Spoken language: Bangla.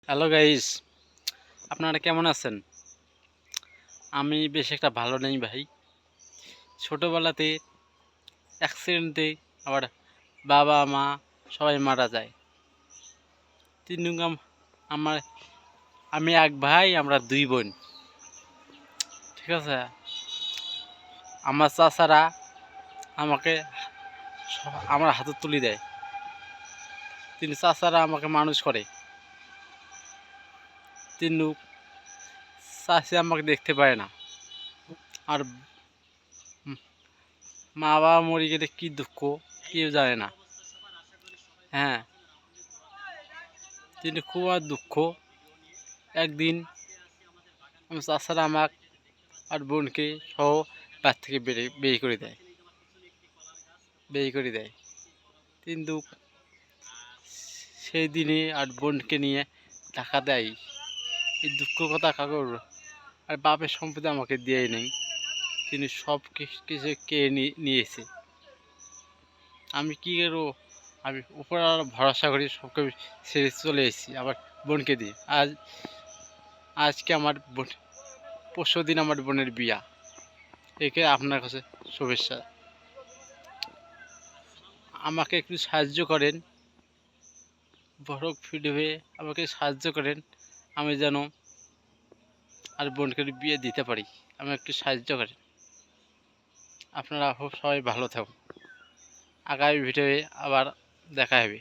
হ্যালো গাইস, আপনারা কেমন আছেন? আমি বেশ একটা ভালো নেই ভাই। ছোটোবেলাতে অ্যাক্সিডেন্টে আবার বাবা মা সবাই মারা যায়। তিন রকম আমার আমি এক ভাই, আমরা দুই বোন। ঠিক আছে, আমার চাচারা আমাকে আমার হাতে তুলে দেয়। তিনি চাচারা আমাকে মানুষ করে। তিন চাষি আমাকে দেখতে পায় না। আর মা বাবা মরে গেলে কী দুঃখ কেউ জানে না। হ্যাঁ, তিনি খুব আর দুঃখ। একদিন আমার চাচারা আমাকে আর বোনকে সহ বাড়ি থেকে বের করে দেয়। কিন্তু সেই দিনে আর বোনকে নিয়ে টাকা দেয়, এই দুঃখ কথা কাকুর। আর বাপের সম্পত্তি আমাকে দিয়ে নেই, তিনি সব কিছু কেড়ে নিয়েছে। আমি কী করবো? আমি উপর ভরসা করি, সবকে ছেড়ে চলে এসেছি আবার বোনকে দিয়ে। আজকে আমার বোন, পরশু দিন আমার বোনের বিয়া। একে আপনার কাছে শুভেচ্ছা। আমাকে একটু সাহায্য করেন, বড় ভিডিওয়ে আমাকে সাহায্য করেন, আমি যেন আর বোনকে বিয়ে দিতে পারি। আমাকে একটু সাহায্য করেন। আপনারা সবাই ভালো থাকুন। আগামী ভিডিওয়ে আবার দেখা হবে।